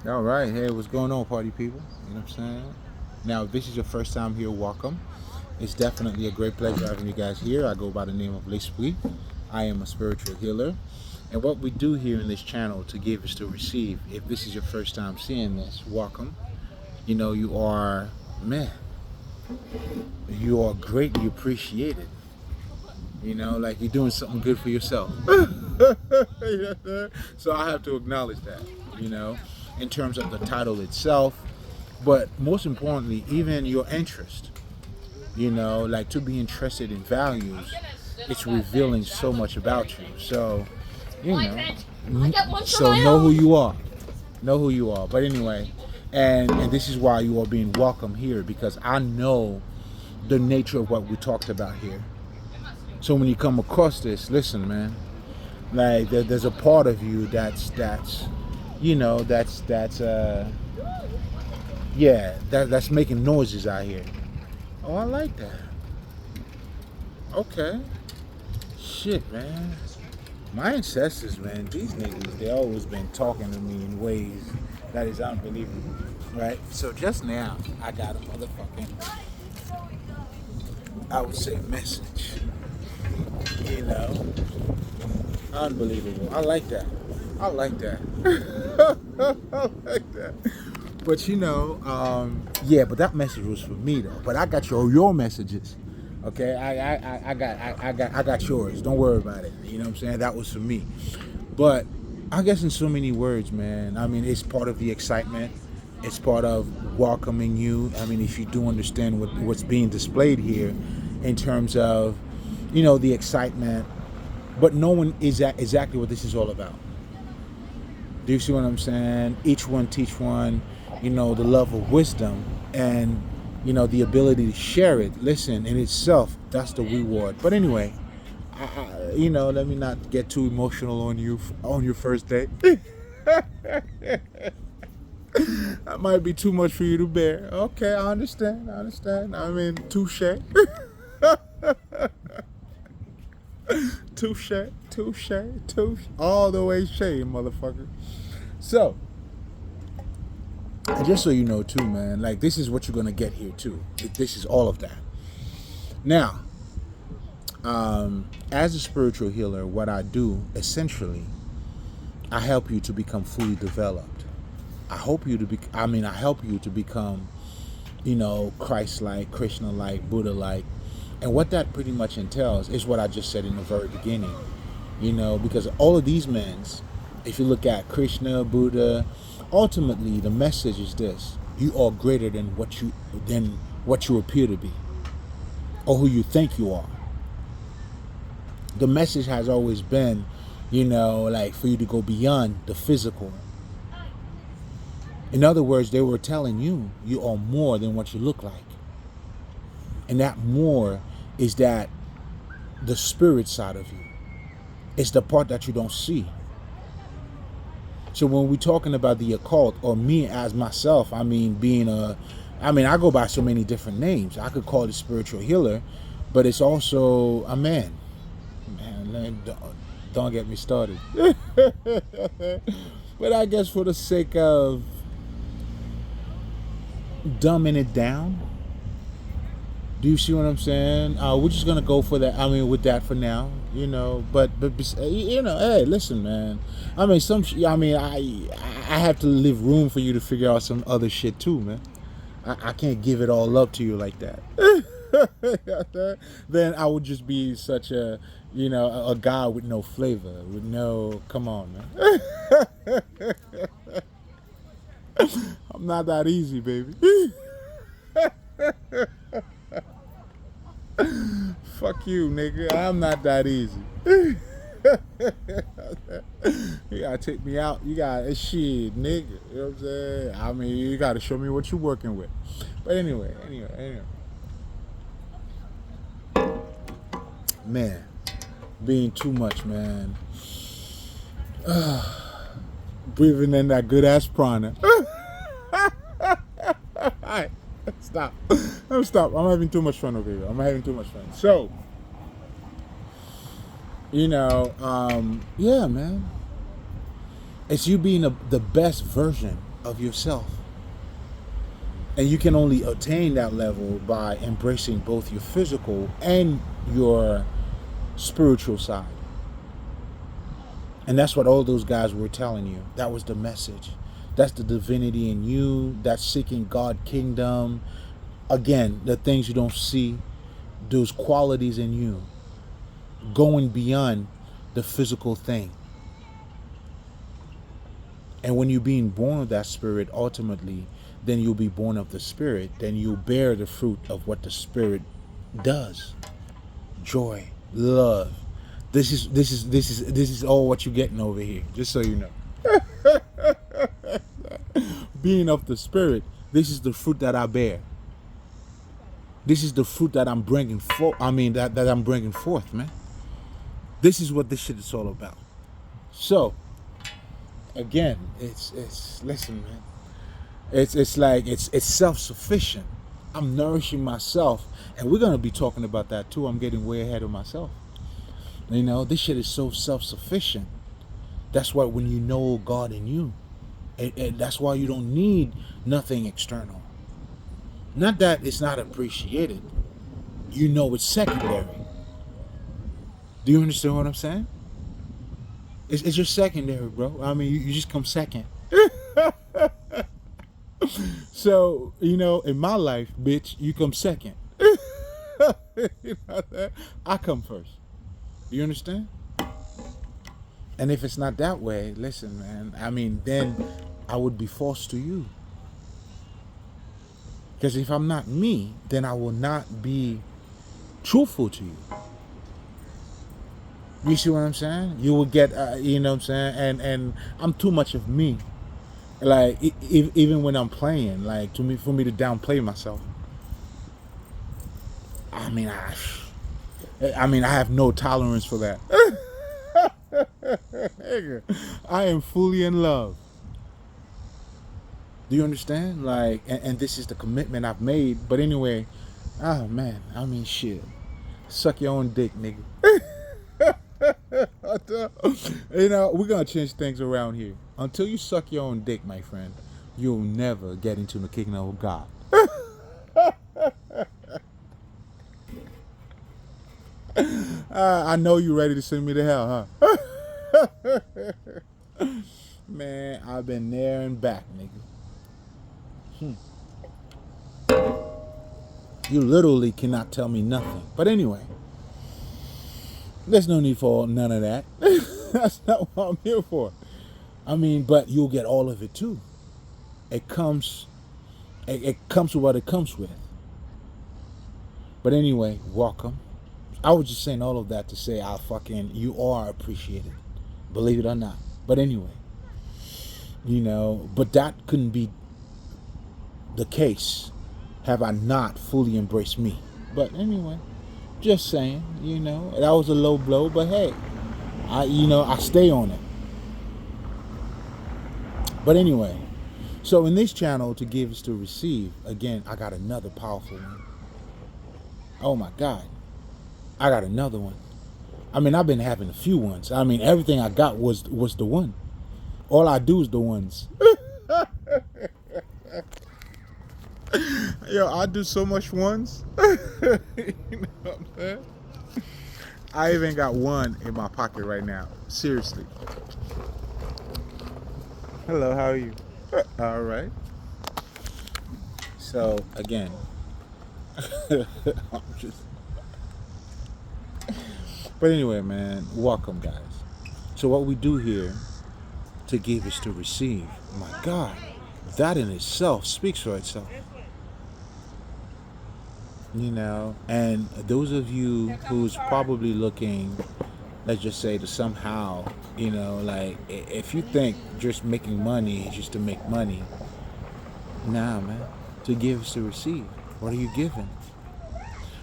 All right. Hey, what's going on, party people? You know what I'm saying? Now, if this is your first time here, welcome. It's definitely a great pleasure having you guys here. I go by the name of L'Esprit. I am a spiritual healer. And what we do here in this channel to give is to receive. If this is your first time seeing this, welcome. You know, you are, man, you are greatly appreciated. You know, like you're doing something good for yourself. So I have to acknowledge that, you know, in terms of the title itself, but most importantly, even your interest, you know, like to be interested in values, it's revealing so much about you. So, you know, so know who you are. Know who you are. But anyway, and this is why you are being welcome here, because I know the nature of what we talked about here. So when you come across this, listen, man. Like there's a part of you that's, you know, that's making noises out here. Oh, I like that. Okay. Shit, man. My ancestors, man, these niggas, they always been talking to me in ways that is unbelievable, right? So just now, I got a motherfucking, I would say, message. You know, unbelievable. I like that. I like that. I like that. But you know, yeah. But that message was for me though. But I got your messages. Okay, I got yours. Don't worry about it. You know what I'm saying? That was for me. But I guess in so many words, man. I mean, it's part of the excitement. It's part of welcoming you. I mean, if you do understand what's being displayed here, in terms of, you know, the excitement, but knowing exactly what this is all about. Do you see what I'm saying? Each one teach one, you know, the love of wisdom and, you know, the ability to share it. Listen, in itself, that's the reward. But anyway, you know, let me not get too emotional on you on your first date. That might be too much for you to bear. Okay, I understand. I mean, touche. touche. All the way shade, motherfucker. So, and just so you know too, man, like this is what you're gonna get here too. This is all of that. Now, as a spiritual healer, what I do essentially, I help you to become fully developed. I help you to become, you know, Christ-like, Krishna-like, Buddha-like. And what that pretty much entails is what I just said in the very beginning. You know, because all of these men, if you look at Krishna, Buddha, ultimately the message is this: you are greater than what you appear to be, or who you think you are. The message has always been, you know, like for you to go beyond the physical. In other words, they were telling you you are more than what you look like. And that more is that the spirit side of you. It's the part that you don't see. So when we're talking about the occult, or me as myself, I mean, I go by so many different names. I could call it a spiritual healer, but it's also a man. Man, don't get me started. But I guess for the sake of dumbing it down, do you see what I'm saying? We're just gonna go for that. I mean, with that for now, you know. But you know, hey, listen, man. I mean, I have to leave room for you to figure out some other shit too, man. I can't give it all up to you like that. Then I would just be such a, you know, a guy with no flavor, with no. Come on, man. I'm not that easy, baby. Fuck you, nigga. I'm not that easy. You gotta take me out. You gotta shit, nigga. You know what I'm saying? I mean, you gotta show me what you're working with. But anyway. Man, being too much, man. Breathing in that good ass prana. Alright, stop. I'm having too much fun over here. I'm having too much fun. So, you know, yeah, man. It's you being the best version of yourself. And you can only attain that level by embracing both your physical and your spiritual side. And that's what all those guys were telling you. That was the message. That's the divinity in you. That's seeking God kingdom. Again, the things you don't see, those qualities in you, going beyond the physical thing. And when you're being born of that spirit, ultimately, then you'll be born of the spirit. Then you'll bear the fruit of what the spirit does. Joy, love. This is all what you're getting over here. Just so you know. Being of the spirit, this is the fruit that I bear. This is the fruit that I'm bringing forth. That I'm bringing forth, man. This is what this shit is all about. So, again, it's listen, man. It's like it's self-sufficient. I'm nourishing myself, and we're gonna be talking about that too. I'm getting way ahead of myself. You know, this shit is so self-sufficient. That's why when you know God in you, that's why you don't need nothing external. Not that it's not appreciated. You know it's secondary. Do you understand what I'm saying? It's just secondary, bro. I mean, you just come second. So, you know, in my life, bitch, you come second. You know that? I come first. Do you understand? And if it's not that way, listen, man, I mean, then I would be false to you. Because if I'm not me, then I will not be truthful to you. You see what I'm saying? You will get, you know what I'm saying? And I'm too much of me. Like, even when I'm playing, like, for me to downplay myself. I mean, I have no tolerance for that. I am fully in love. Do you understand? Like, and this is the commitment I've made. But anyway, oh man, I mean, shit. Suck your own dick, nigga. You know, we're gonna change things around here. Until you suck your own dick, my friend, you'll never get into the kingdom of God. I know you're ready to send me to hell, huh? Man, I've been there and back, nigga. You literally cannot tell me nothing. But anyway, there's no need for none of that. That's not what I'm here for. I mean, but you'll get all of it too. It comes with what it comes with. But anyway, welcome. I was just saying all of that to say you are appreciated. Believe it or not. But anyway, you know, but that couldn't be the case have I not fully embraced me. But anyway, just saying, you know, that was a low blow, but hey, I stay on it. But anyway, so in this channel, to give is to receive, again, I got another powerful one. Oh my God, I got another one. I mean, I've been having a few ones. I mean, everything I got was the one. All I do is the ones. Yo, I do so much ones. You know what I'm saying? I even got one in my pocket right now. Seriously. Hello, how are you? All right. So, again, but anyway, man, welcome, guys. So what we do here, to give is to receive. My God, that in itself speaks for itself. You know, and those of you who's probably looking, let's just say, to somehow, you know, like, if you think just making money is just to make money, nah, man. To give is to receive. What are you giving?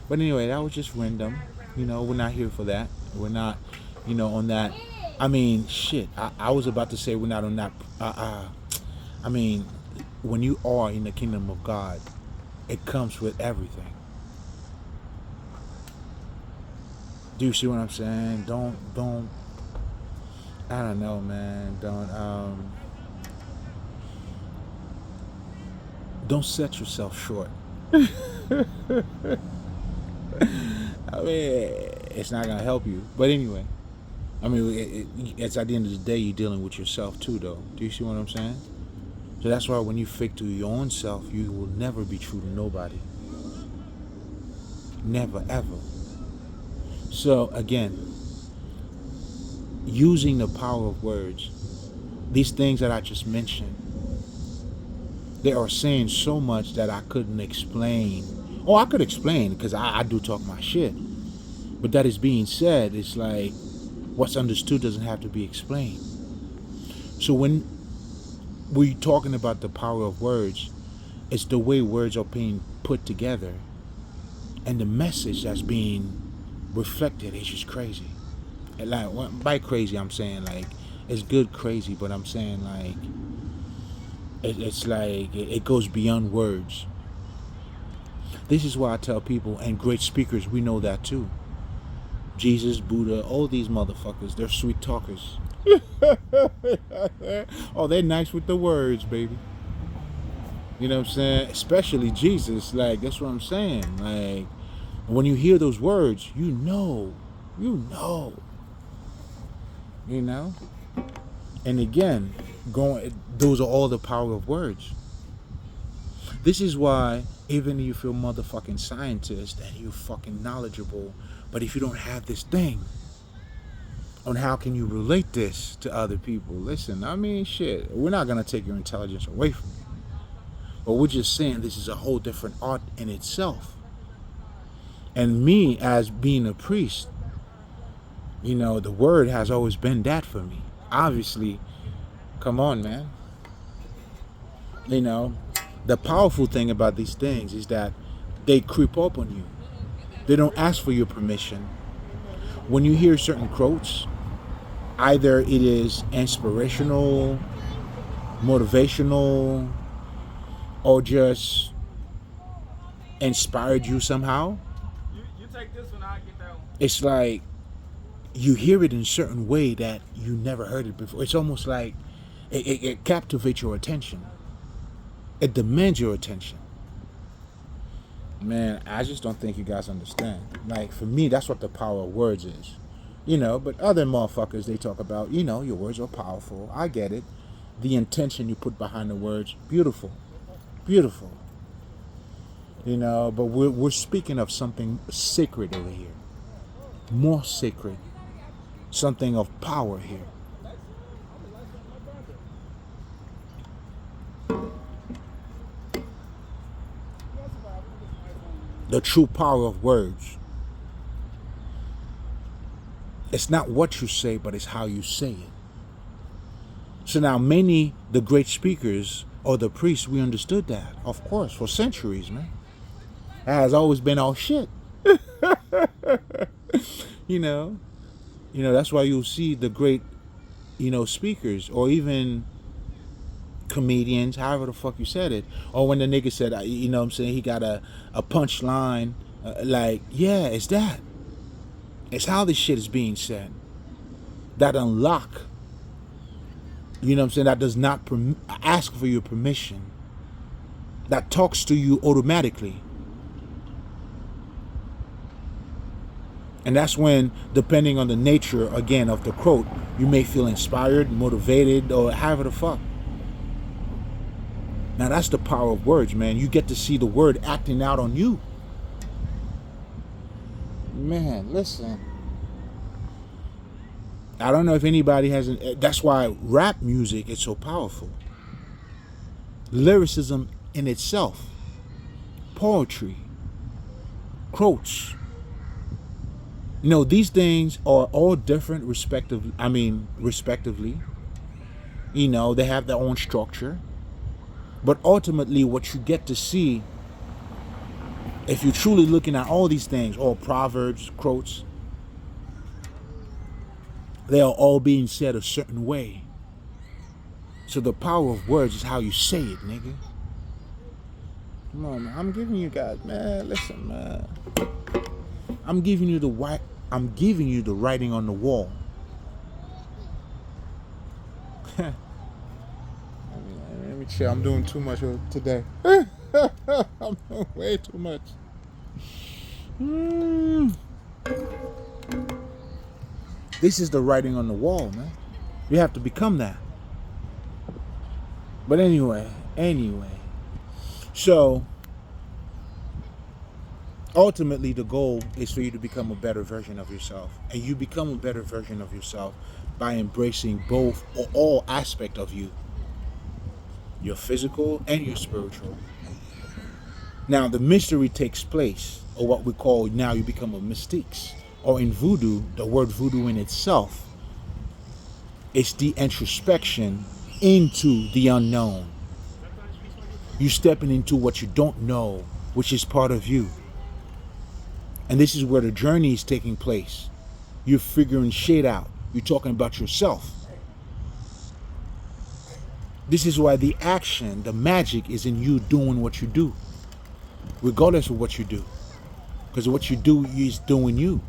But anyway, that was just random. You know, we're not here for that. We're not, you know, on that. I mean, shit. I was about to say we're not on that. I mean, when you are in the kingdom of God, it comes with everything. Do you see what I'm saying? Don't, I don't know, man. Don't set yourself short. I mean, it's not gonna help you. But anyway, I mean, it's at the end of the day, you're dealing with yourself too, though. Do you see what I'm saying? So that's why when you fake to your own self, you will never be true to nobody. Never, ever. So again, using the power of words, these things that I just mentioned, they are saying so much that I couldn't explain. Oh, I could explain because I do talk my shit. But that is being said, it's like what's understood doesn't have to be explained. So when we're talking about the power of words, it's the way words are being put together and the message that's being reflected is just crazy. And like, by crazy, I'm saying like it's good crazy, but I'm saying like it's like it goes beyond words. This is why I tell people, and great speakers, we know that too. Jesus, Buddha, all these motherfuckers, they're sweet talkers. Oh, they're nice with the words, baby. You know what I'm saying? Especially Jesus, like, that's what I'm saying. Like, when you hear those words, you know. And again, those are all the power of words. This is why, even if you feel motherfucking scientist and you're fucking knowledgeable, but if you don't have this thing on how can you relate this to other people, listen, I mean, shit, we're not going to take your intelligence away from you. But we're just saying this is a whole different art in itself. And me, as being a priest, you know, the word has always been that for me. Obviously, come on, man. You know, the powerful thing about these things is that they creep up on you. They don't ask for your permission. When you hear certain quotes, either it is inspirational, motivational, or just inspired you somehow. You take this one, I'll get that one. It's like you hear it in a certain way that you never heard it before. It's almost like it captivates your attention. It demands your attention. Man, I just don't think you guys understand. Like, for me, that's what the power of words is. You know, but other motherfuckers, they talk about, you know, your words are powerful. I get it. The intention you put behind the words, beautiful. Beautiful. You know, but we're speaking of something sacred over here. More sacred. Something of power here. The true power of words. It's not what you say, but it's how you say it. So now the great speakers or the priests, we understood that, of course, for centuries, man. That has always been our shit. You know, that's why you'll see the great, speakers or even comedians, however the fuck you said it. Or when the nigga said, what I'm saying, he got a punchline, like, yeah, it's that. It's how this shit is being said. That unlock, what I'm saying, that does not ask for your permission. That talks to you automatically. And that's when, depending on the nature, again, of the quote, you may feel inspired, motivated, or however the fuck. Now that's the power of words, man. You get to see the word acting out on you. Man, listen. I don't know if anybody hasn't. That's why rap music is so powerful. Lyricism in itself. Poetry. Quotes. These things are all different respectively. They have their own structure. But ultimately, what you get to see, if you're truly looking at all these things, all proverbs, quotes, they are all being said a certain way. So the power of words is how you say it, nigga. Come on, man. I'm giving you guys, man. Listen, man. I'm giving you the writing on the wall. Let me chill. I'm doing too much today. I'm doing way too much. This is the writing on the wall, man. You have to become that. But anyway. So, ultimately, the goal is for you to become a better version of yourself. And you become a better version of yourself by embracing both or all aspect of you. Your physical and your spiritual. Now, the mystery takes place, or what we call now you become a mystique. Or in voodoo, the word voodoo in itself is the introspection into the unknown. You stepping into what you don't know, which is part of you. And this is where the journey is taking place. You're figuring shit out. You're talking about yourself. This is why the action, the magic is in you doing what you do. Regardless of what you do. Because what you do is doing you.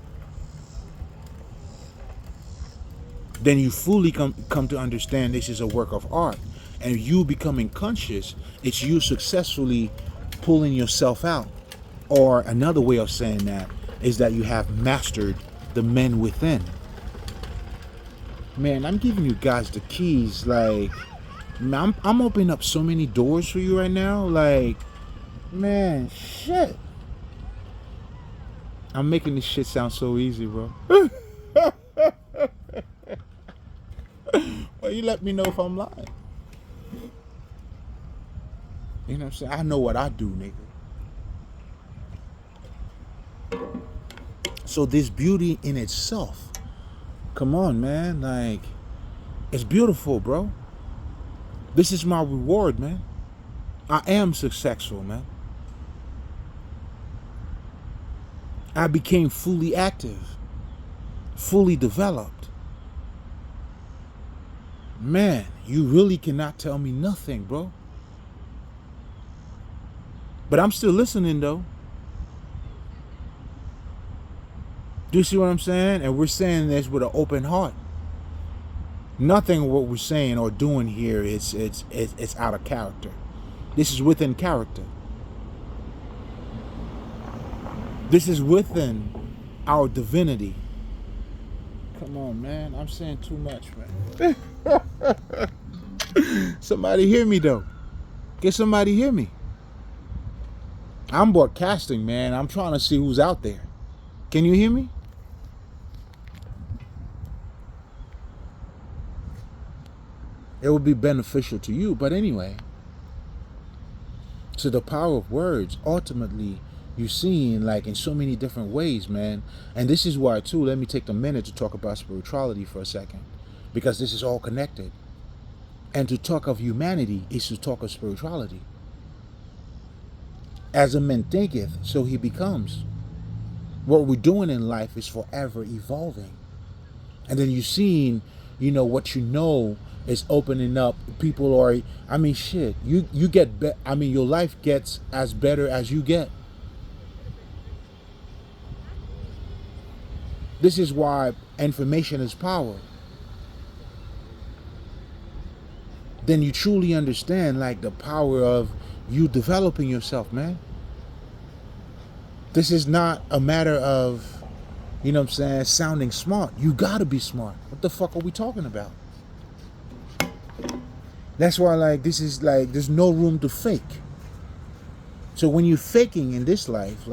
Then you fully come to understand this is a work of art. And you becoming conscious, it's you successfully pulling yourself out. Or another way of saying that is that you have mastered the men within. Man, I'm giving you guys the keys. Like, man, I'm opening up so many doors for you right now. Like, man, shit. I'm making this shit sound so easy, bro. Well, you let me know if I'm lying. You know what I'm saying? I know what I do, nigga. So this beauty in itself, come on, man. Like, it's beautiful, bro. This is my reward, man. I am successful, man. I became fully active, fully developed. Man, you really cannot tell me nothing, bro. But I'm still listening, though. Do you see what I'm saying? And we're saying this with an open heart. Nothing of what we're saying or doing here is it's out of character. This is within character. This is within our divinity. Come on, man. I'm saying too much, man. Somebody hear me, though. Get somebody hear me. I'm broadcasting, man. I'm trying to see who's out there. Can you hear me? It would be beneficial to you. But anyway, so the power of words, ultimately, you're seeing like in so many different ways, man. And this is why, too, let me take a minute to talk about spirituality for a second. Because this is all connected. And to talk of humanity is to talk of spirituality. As a man thinketh, so he becomes. What we're doing in life is forever evolving. And then you're seeing, what you know is opening up. People are, shit, you get, your life gets as better as you get. This is why information is power. Then you truly understand like the power of you developing yourself, man. This is not a matter of, sounding smart. You gotta be smart. What the fuck are we talking about? That's why this is there's no room to fake. So when you're faking in this life,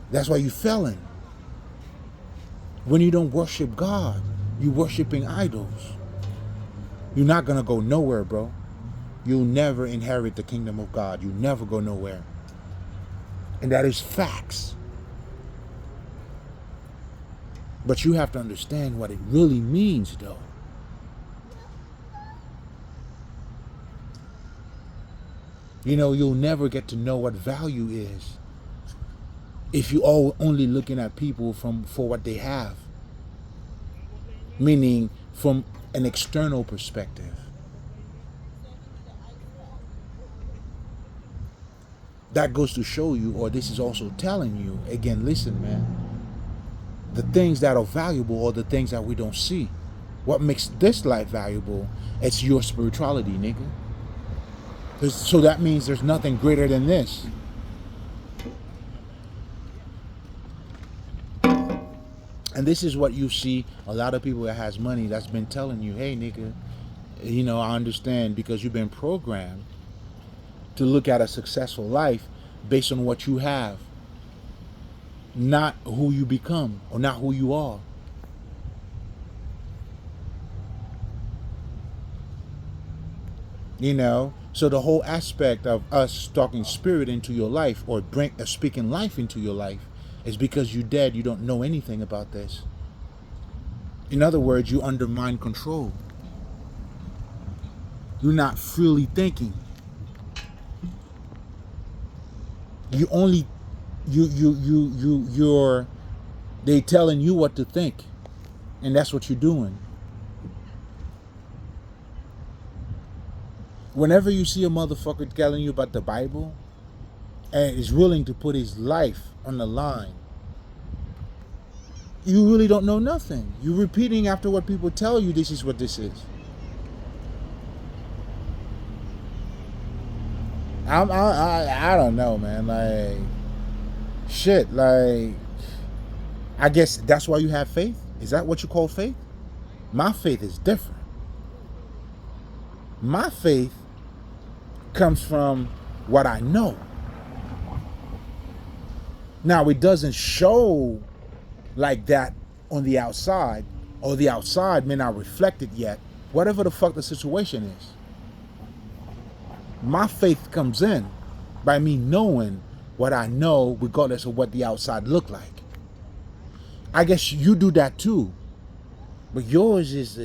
that's why you're failing. When you don't worship God, you're worshiping idols. You're not going to go nowhere, bro. You'll never inherit the kingdom of God. You'll never go nowhere. And that is facts. But you have to understand what it really means, though. You'll never get to know what value is if you all only looking at people for what they have. Meaning from an external perspective. That goes to show you, or this is also telling you, again, listen, man, the things that are valuable are the things that we don't see. What makes this life valuable, it's your spirituality, nigga. So that means there's nothing greater than this. And this is what you see a lot of people that has money that's been telling you, hey, nigga, I understand, because you've been programmed to look at a successful life based on what you have, not who you become or not who you are. So the whole aspect of us talking spirit into your life or speaking life into your life is because you're dead. You don't know anything about this. In other words, you undermine control. You're not freely thinking. You only they telling you what to think, and that's what you're doing. Whenever you see a motherfucker telling you about the Bible and is willing to put his life on the line, you really don't know nothing. You're repeating after what people tell you. This is what this is. I don't know, man. Like, shit. Like, I guess that's why you have faith. Is that what you call faith? My faith is different. My faith comes from what I know. Now, it doesn't show like that on the outside, or the outside may not reflect it yet. Whatever the fuck the situation is. My faith comes in by me knowing what I know, regardless of what the outside look like. I guess you do that too, but yours is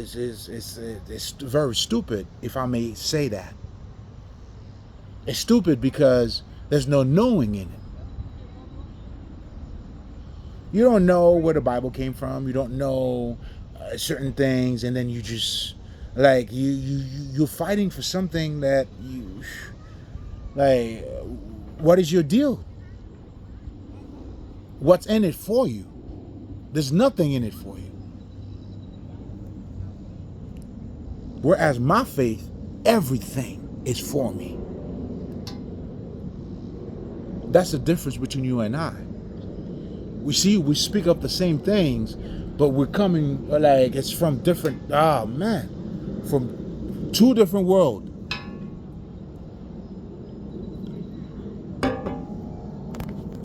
very stupid, if I may say that. It's stupid because there's no knowing in it. You don't know where the Bible came from. You don't know certain things, and then you just like you're fighting for something that you like. What is your deal? What's in it for you? There's nothing in it for you. Whereas my faith, everything is for me. That's the difference between you and I. We speak up the same things, but we're coming like it's from different, from two different worlds.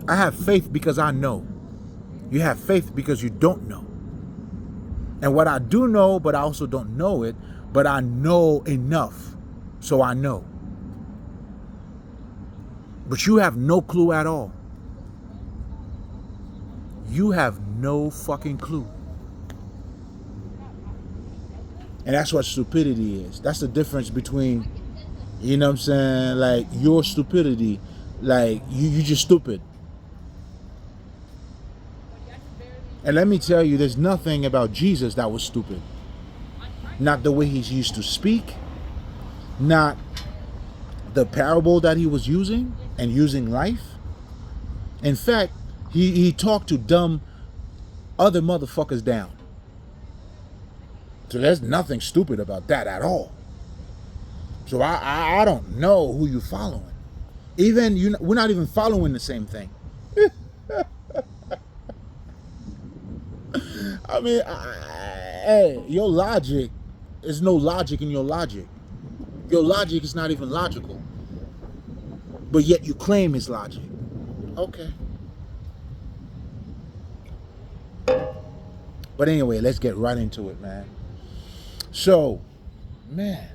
I have faith because I know. You have faith because you don't know. And what I do know, but I also don't know it, but I know enough, so I know. But you have no clue at all. You have no fucking clue. And that's what stupidity is. That's the difference between, you know what I'm saying, like your stupidity, like you just stupid. And let me tell you, there's nothing about Jesus that was stupid. Not the way he used to speak, not the parable that he was using and using life. In fact, he talked to dumb other motherfuckers down. So there's nothing stupid about that at all. So I don't know who you're following. We're not even following the same thing. I mean, hey, your logic, there's no logic in your logic. Your logic is not even logical. But yet you claim it's logic. Okay. But anyway, let's get right into it, man. So, man.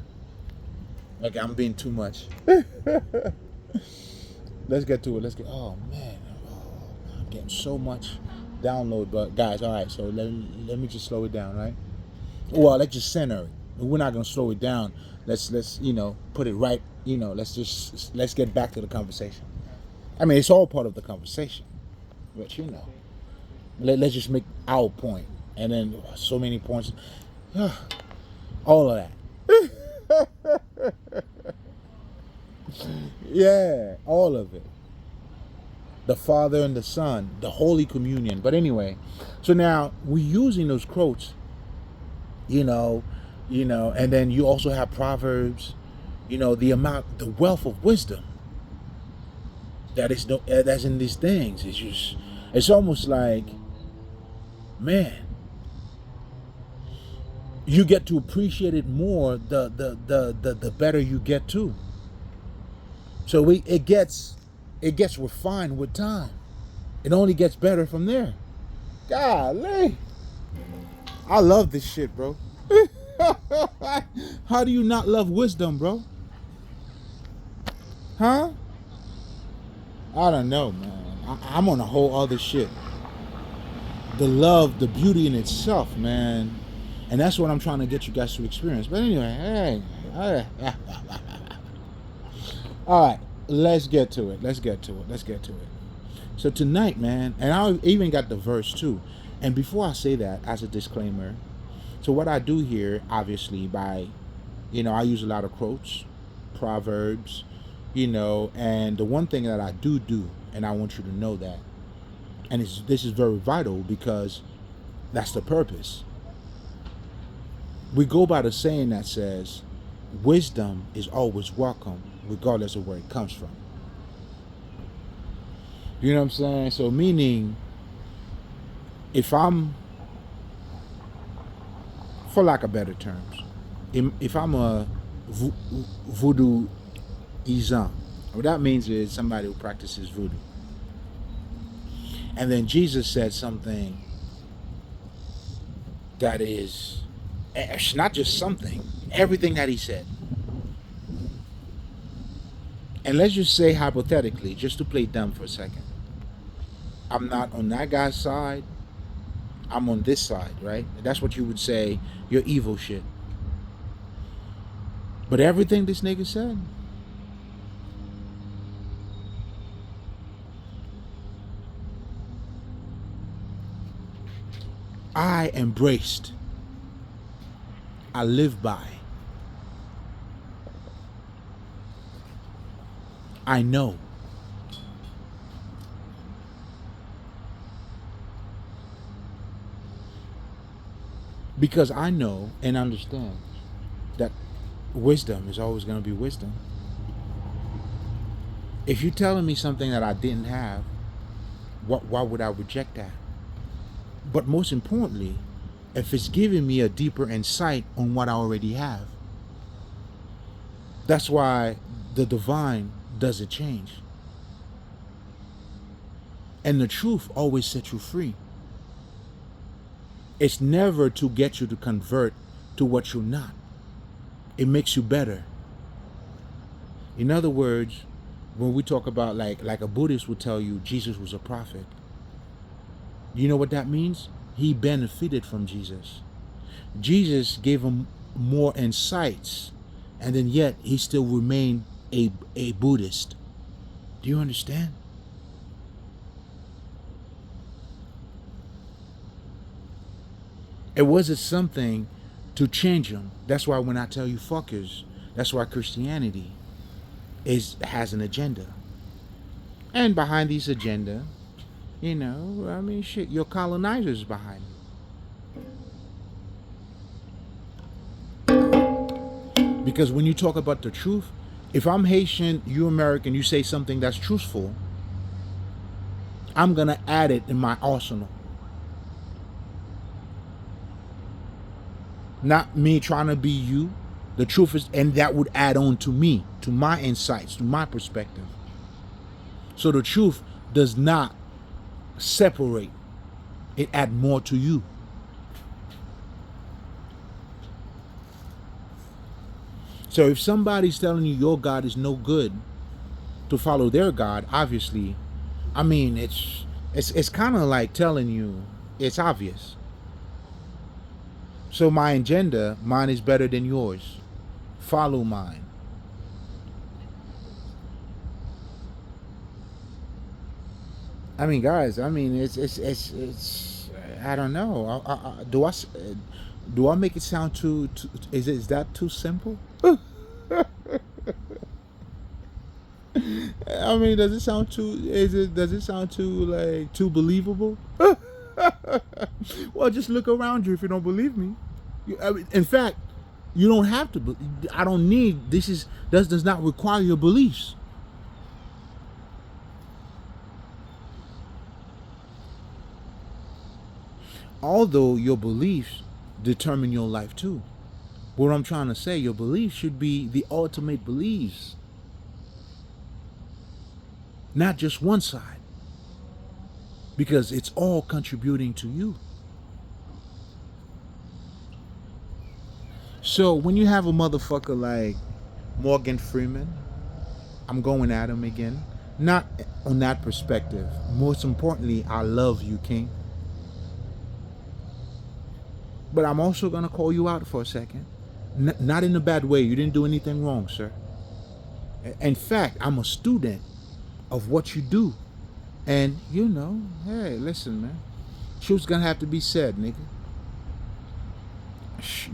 Okay, I'm being too much. Let's get to it. Oh, man. I'm getting so much download. But, guys, all right. So, let me just slow it down, right? Well, let's just center it. We're not going to slow it down. Let's put it right. Let's get back to the conversation. I mean, it's all part of the conversation. But, let's just make our point. And then so many points. All of that. Yeah, all of it. The Father and the Son, the Holy Communion. But anyway, so now we're using those quotes, and then you also have Proverbs, You know, the wealth of wisdom that's in these things. It's almost like, man, you get to appreciate it more the better you get to. So it gets refined with time. It only gets better from there. Golly, I love this shit, bro. How do you not love wisdom, bro? Huh? I don't know, man. I'm on a whole other shit. The love, the beauty in itself, man. And that's what I'm trying to get you guys to experience. But anyway, hey. All right, let's get to it. So tonight, man, and I even got the verse too. And before I say that, as a disclaimer, so what I do here, obviously, I use a lot of quotes, proverbs, and the one thing that I do, and I want you to know that, and this is very vital because that's the purpose. We go by the saying that says, wisdom is always welcome, regardless of where it comes from. You know what I'm saying? So meaning, if I'm, for lack of better terms, if I'm a voodoo izan, what that means is somebody who practices voodoo. And then Jesus said something that is, it's not just something, everything that he said. And let's just say hypothetically, just to play dumb for a second, I'm not on that guy's side, I'm on this side, right? That's what you would say, you're evil shit. But everything this nigga said, I embraced, I live by, I know. Because I know and understand that wisdom is always going to be wisdom. If you're telling me something that I didn't have, why would I reject that? But most importantly, if it's giving me a deeper insight on what I already have. That's why the divine doesn't change. And the truth always sets you free. It's never to get you to convert to what you're not. It makes you better. In other words, when we talk about like a Buddhist would tell you Jesus was a prophet. You know what that means? He benefited from Jesus. Jesus gave him more insights, and then yet he still remained a Buddhist. Do you understand? It wasn't something to change him. That's why when I tell you fuckers, that's why Christianity has an agenda. And behind this agenda, shit, your colonizers behind it. Because when you talk about the truth, if I'm Haitian, you American, you say something that's truthful, I'm going to add it in my arsenal. Not me trying to be you. The truth is, and that would add on to me, to my insights, to my perspective. So the truth does not separate. It adds more to you. So if somebody's telling you your God is no good, to follow their God, obviously, it's kind of like telling you it's obvious. So my agenda, mine is better than yours. Follow mine. Guys, it's I don't know. Do I make it sound too is that too simple? Does it sound too believable? Well, just look around you if you don't believe me. In fact, You don't have to. I don't need. Does not require your beliefs. Although your beliefs determine your life too. What I'm trying to say, your beliefs should be the ultimate beliefs, not just one side, because it's all contributing to you. So when you have a motherfucker like Morgan Freeman, I'm going at him again, not on that perspective. Most importantly, I love you, King. But I'm also going to call you out for a second. Not in a bad way. You didn't do anything wrong, sir. In fact, I'm a student of what you do. And, you know, hey, listen, man. Truth's going to have to be said, nigga.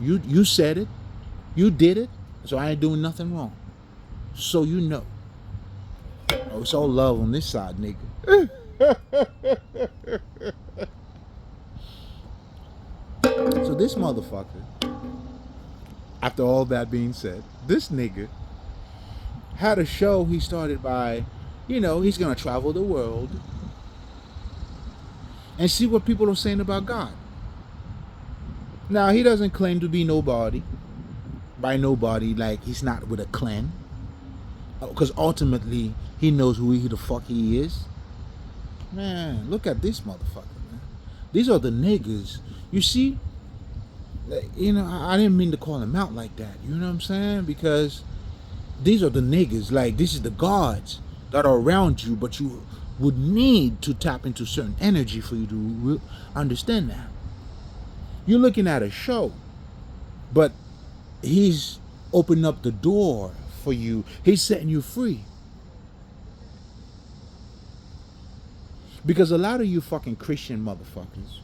You said it. You did it. So I ain't doing nothing wrong. So you know. Oh, it's all love on this side, nigga. So this motherfucker, after all that being said, this nigga had a show he started by, you know, he's going to travel the world and see what people are saying about God. Now, he doesn't claim to be nobody. By nobody, like he's not with a clan. Because ultimately, he knows who the fuck he is. Man, look at this motherfucker, man. These are the niggas. You see, you know, I didn't mean to call him out like that. You know what I'm saying? Because these are the niggas. Like, this is the gods that are around you, but you would need to tap into certain energy for you to understand that. You're looking at a show, but he's opening up the door for you. He's setting you free. Because a lot of you fucking Christian motherfuckers,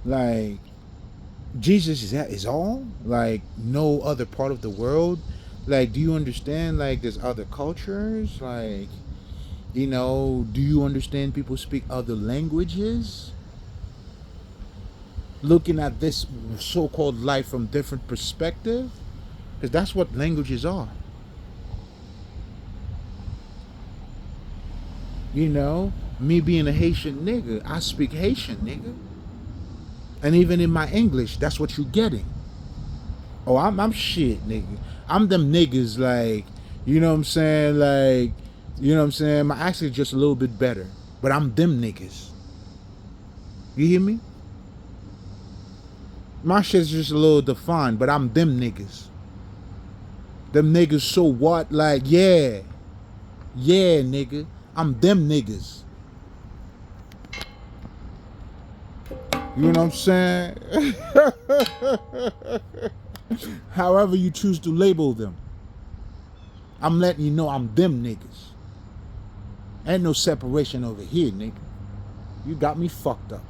like, Jesus is all? Like, no other part of the world? Like, do you understand, like, there's other cultures? Like, you know, do you understand people speak other languages? Looking at this so-called life from different perspective? Because that's what languages are. You know, me being a Haitian nigga, I speak Haitian, nigga. And even in my English, that's what you're getting. Oh, I'm shit, nigga. I'm them niggas, like, you know what I'm saying? Like, you know what I'm saying? My accent is just a little bit better. But I'm them niggas. You hear me? My shit's just a little defined, but I'm them niggas. Them niggas, so what? Like, yeah. Yeah, nigga. I'm them niggas. You know what I'm saying? However you choose to label them. I'm letting you know I'm them niggas. Ain't no separation over here, nigga. You got me fucked up.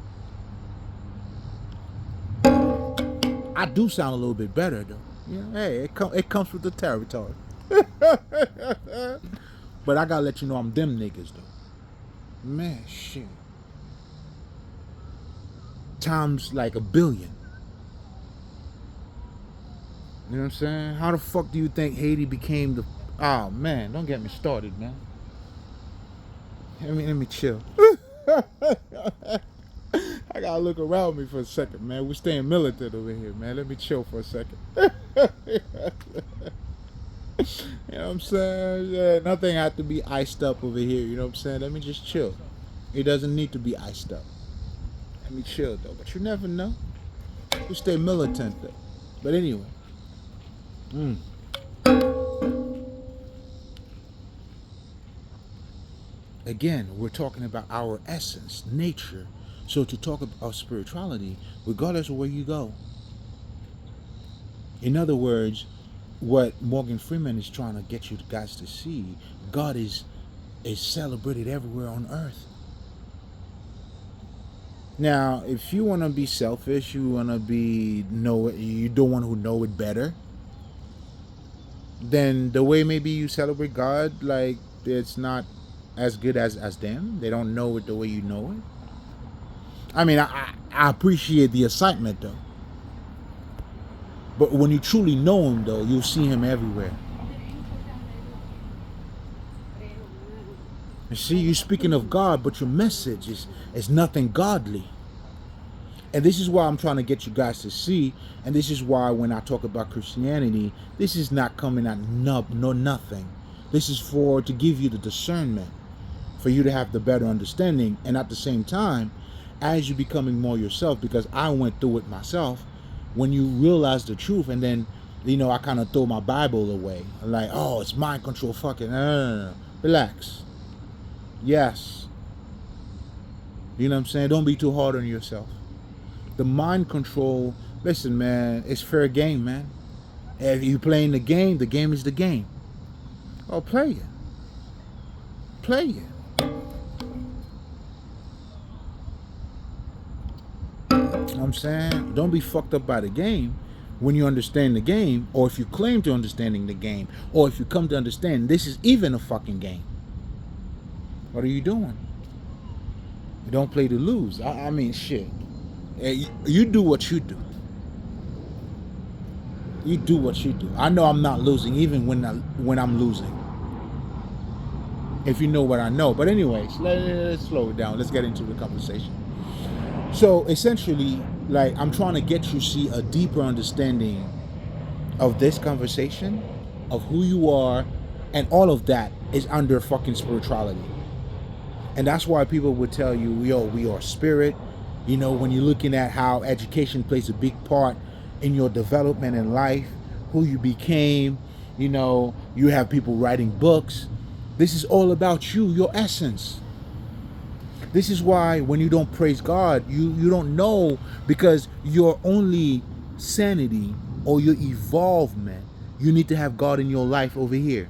I do sound a little bit better, though. Yeah, hey, it comes with the territory. But I gotta let you know I'm them niggas, though. Man, shit. Times like a billion. You know what I'm saying? How the fuck do you think Haiti became the... Oh, man, don't get me started, man. Let me chill. I gotta look around me for a second, man. We're staying militant over here, man. Let me chill for a second. You know what I'm saying? Yeah, nothing has to be iced up over here. You know what I'm saying? Let me just chill. It doesn't need to be iced up. Let me chill, though. But you never know. We stay militant, though. But anyway. Again, we're talking about our essence, nature. So to talk about spirituality, regardless of where you go. In other words, what Morgan Freeman is trying to get you guys to see, God is celebrated everywhere on earth. Now, if you want to be selfish, you want to you don't want to know it better, then the way maybe you celebrate God, like, it's not as good as them. They don't know it the way you know it. I mean, I appreciate the excitement, though. But when you truly know him, though, you'll see him everywhere. You see, you're speaking of God, but your message is nothing godly. And this is why I'm trying to get you guys to see, and this is why when I talk about Christianity, this is not coming at nothing. This is to give you the discernment, for you to have the better understanding, and at the same time, as you're becoming more yourself, because I went through it myself, when you realize the truth, and then, I kind of throw my Bible away. Like, oh, it's mind control, fucking, no. Relax. Yes. You know what I'm saying? Don't be too hard on yourself. The mind control, listen, man, it's fair game, man. If you playing the game is the game. Oh, play it. Play it. You know what I'm saying? Don't be fucked up by the game when you understand the game, or if you claim to understanding the game, or if you come to understand this is even a fucking game. What are you doing? You don't play to lose. I mean, shit. You do what you do. You do what you do. I know I'm not losing, even when I'm losing. If you know what I know. But anyways, let's slow it down. Let's get into the conversation. So essentially, like, I'm trying to get you to see a deeper understanding of this conversation, of who you are, and all of that is under fucking spirituality. And that's why people would tell you, yo, we are spirit. When you're looking at how education plays a big part in your development in life, who you became, you have people writing books. This is all about you, your essence. This is why when you don't praise God, you don't know, because your only sanity or your evolvement, you need to have God in your life over here,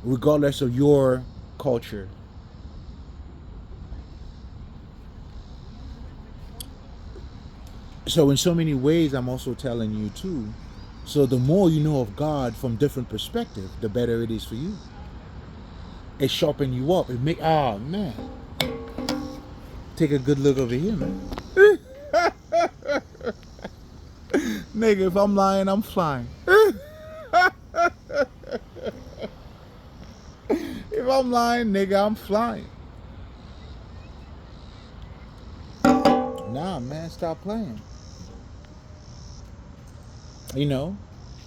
regardless of your culture. So in so many ways, I'm also telling you too. So the more you know of God from different perspectives, the better it is for you. It sharpens you up. It man. Take a good look over here, man. Nigga, if I'm lying, I'm flying. If I'm lying, nigga, I'm flying. Nah, man, stop playing.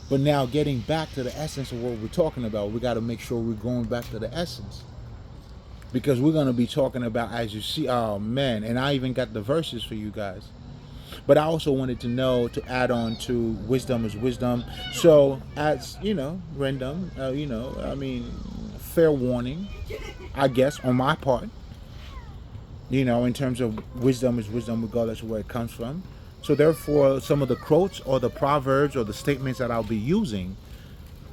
But now getting back to the essence of what we're talking about, we got to make sure we're going back to the essence, because we're going to be talking about, as you see, oh man, and I even got the verses for you guys. But I also wanted to add on to wisdom is wisdom. So as random, fair warning, I guess, on my part, in terms of wisdom is wisdom regardless of where it comes from. So therefore, some of the quotes or the proverbs or the statements that I'll be using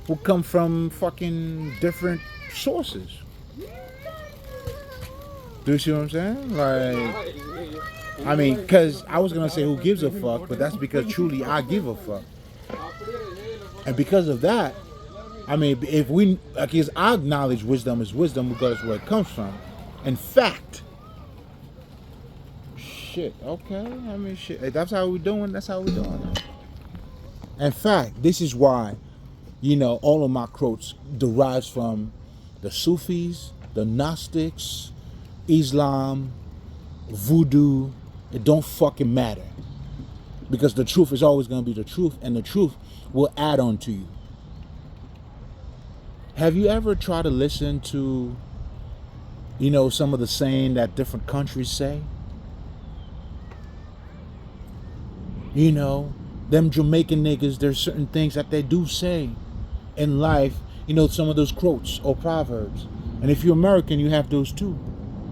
will come from fucking different sources. Do you see what I'm saying? Like, because I was going to say who gives a fuck, but that's because truly I give a fuck. And because of that, because I acknowledge wisdom is wisdom regardless of where it comes from. In fact, shit, okay. Shit. That's how we're doing. That's how we're doing. In fact, this is why, all of my quotes derives from the Sufis, the Gnostics, Islam, Voodoo. It don't fucking matter, because the truth is always going to be the truth, and the truth will add on to you. Have you ever tried to listen to, some of the saying that different countries say? Them Jamaican niggas, there's certain things that they do say in life, some of those quotes or proverbs. And if you're American, you have those too.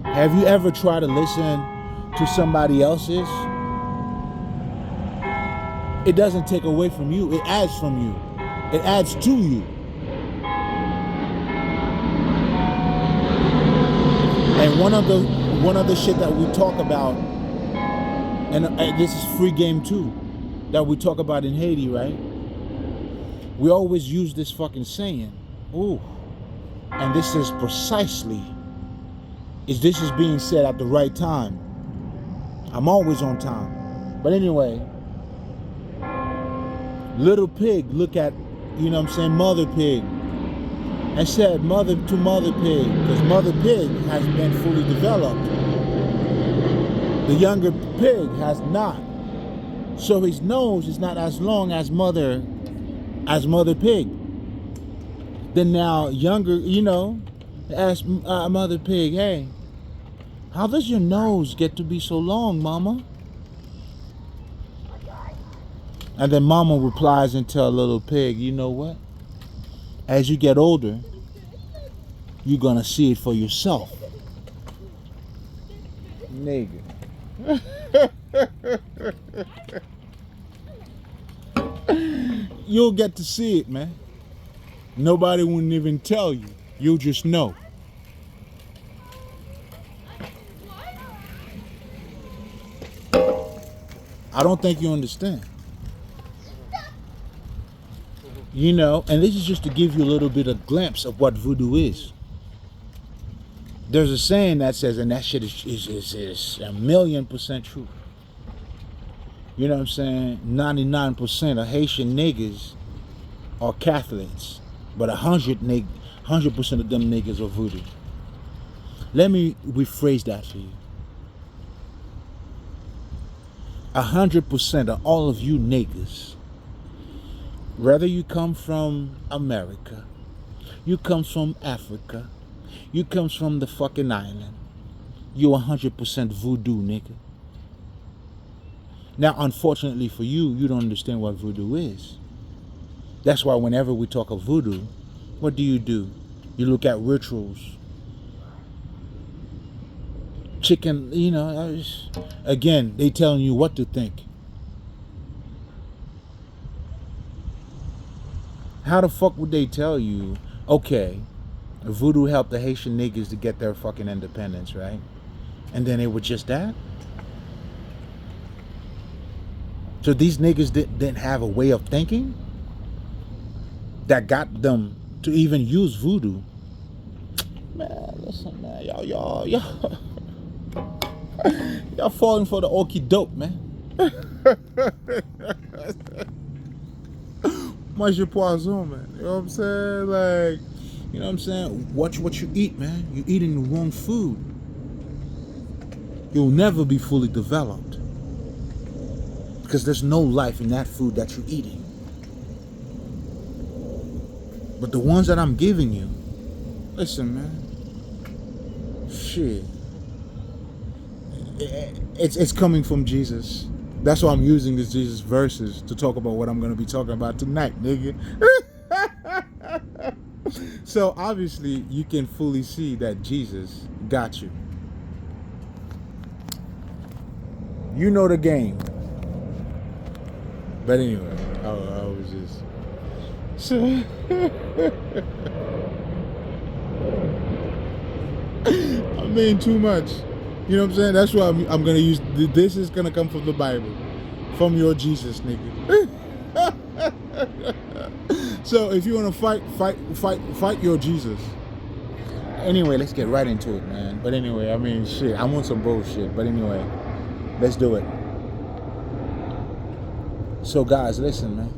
Have you ever tried to listen to somebody else's? It doesn't take away from you, it adds from you. It adds to you. And one of the shit that we talk about, and this is free game too, that we talk about in Haiti, right? We always use this fucking saying, ooh, and this is precisely, this is being said at the right time. I'm always on time. But anyway, Little pig look at, you know what I'm saying, mother pig, and said mother to mother pig, because mother pig has been fully developed. The younger pig has not. So his nose is not as long as mother pig. Then now younger, ask mother pig, hey, how does your nose get to be so long, mama? And then mama replies and tell little pig, you know what? As you get older, you're gonna see it for yourself. Nigga. You'll get to see it, man. Nobody wouldn't even tell you. You'll just know. I don't think you understand. And this is just to give you a little bit of glimpse of what voodoo is. There's a saying that says, and that shit is 1,000,000% true. You know what I'm saying? 99% of Haitian niggas are Catholics, but 100% of them niggas are voodoo. Let me rephrase that for you. 100% of all of you niggas, whether you come from America, you come from Africa, you come from the fucking island, you 100% voodoo, nigga. Now, unfortunately for you, you don't understand what voodoo is. That's why whenever we talk of voodoo, what do? You look at rituals. Chicken, again, they telling you what to think. How the fuck would they tell you, okay, voodoo helped the Haitian niggas to get their fucking independence, right? And then it was just that? So these niggas didn't have a way of thinking that got them to even use voodoo. Man, listen, man, y'all falling for the okie doke, man. Moi je poison, man. You know what I'm saying? Like, you know what I'm saying? Watch what you eat, man. You're eating the wrong food. You'll never be fully developed. Because there's no life in that food that you're eating. But the ones that I'm giving you, listen, man. Shit. It's coming from Jesus. That's why I'm using these Jesus verses to talk about what I'm going to be talking about tonight, nigga. So obviously you can fully see that Jesus got you. You know the game. But anyway, I was just... So... I mean, too much. You know what I'm saying? That's why I'm going to use... This is going to come from the Bible. From your Jesus, nigga. So if you want to fight your Jesus. Anyway, let's get right into it, man. But anyway, I mean, shit. I'm on some bullshit. But anyway, let's do it. So guys, listen, man.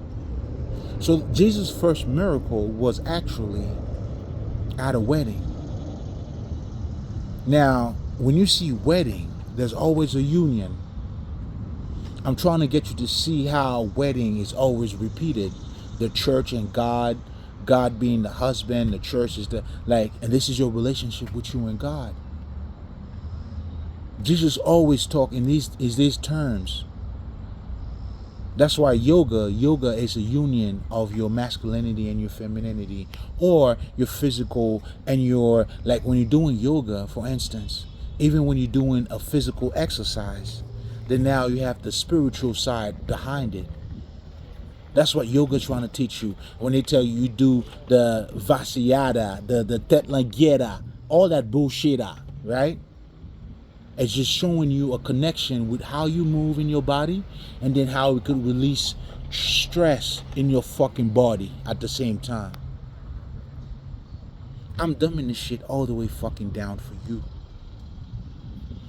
So Jesus' first miracle was actually at a wedding. Now, when you see wedding, there's always a union. I'm trying to get you to see how wedding is always repeated. The church and God, God being the husband, the church is and this is your relationship with you and God. Jesus always talk in these terms. That's why yoga is a union of your masculinity and your femininity, or your physical and your, like when you're doing yoga, for instance, even when you're doing a physical exercise, then now you have the spiritual side behind it. That's what yoga is trying to teach you. When they tell you you do the Vasyada, the Tetlangyera, all that bullshit, right? It's just showing you a connection with how you move in your body, and then how it could release stress in your fucking body at the same time. I'm dumbing this shit all the way fucking down for you.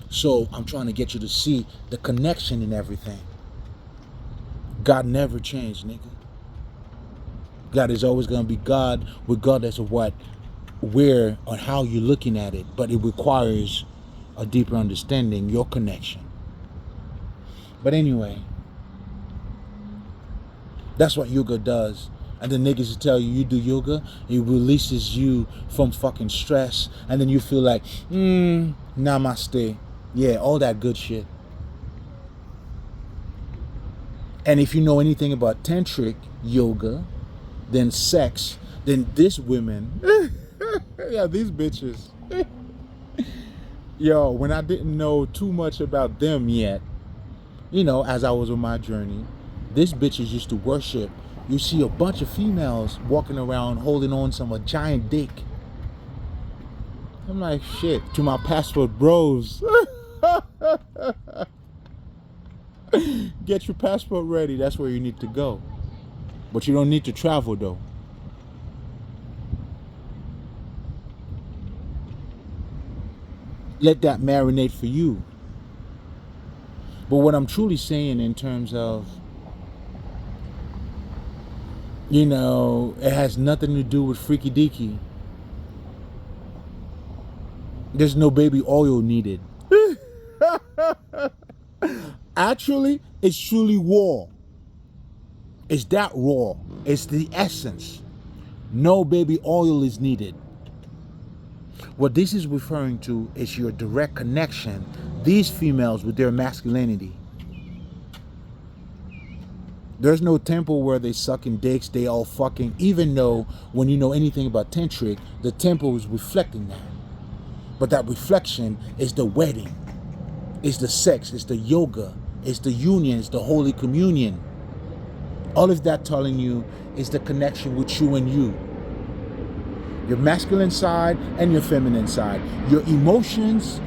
So I'm trying to get you to see the connection in everything. God never changed, nigga. God is always going to be God, regardless of where or how you're looking at it. But it requires a deeper understanding, your connection. But anyway, that's what yoga does. And the niggas will tell you, you do yoga, it releases you from fucking stress. And then you feel like, namaste. Yeah, all that good shit. And if you know anything about tantric yoga, then sex, then these women, yeah, these bitches. Yo, when I didn't know too much about them yet, as I was on my journey, these bitches used to worship. You see a bunch of females walking around holding on to a giant dick. I'm like, shit, to my passport bros. Get your passport ready. That's where you need to go. But you don't need to travel though. Let that marinate for you. But what I'm truly saying in terms of, it has nothing to do with freaky deaky. There's no baby oil needed. Actually, it's truly raw. It's that raw. It's the essence. No baby oil is needed. What this is referring to is your direct connection, these females, with their masculinity. There's no temple where they sucking dicks, they all fucking, even though when you know anything about tantric, the temple is reflecting that. But that reflection is the wedding, it's the sex, it's the yoga, it's the union, it's the holy communion. All of that telling you is the connection with you and you. Your masculine side and your feminine side. Your emotions,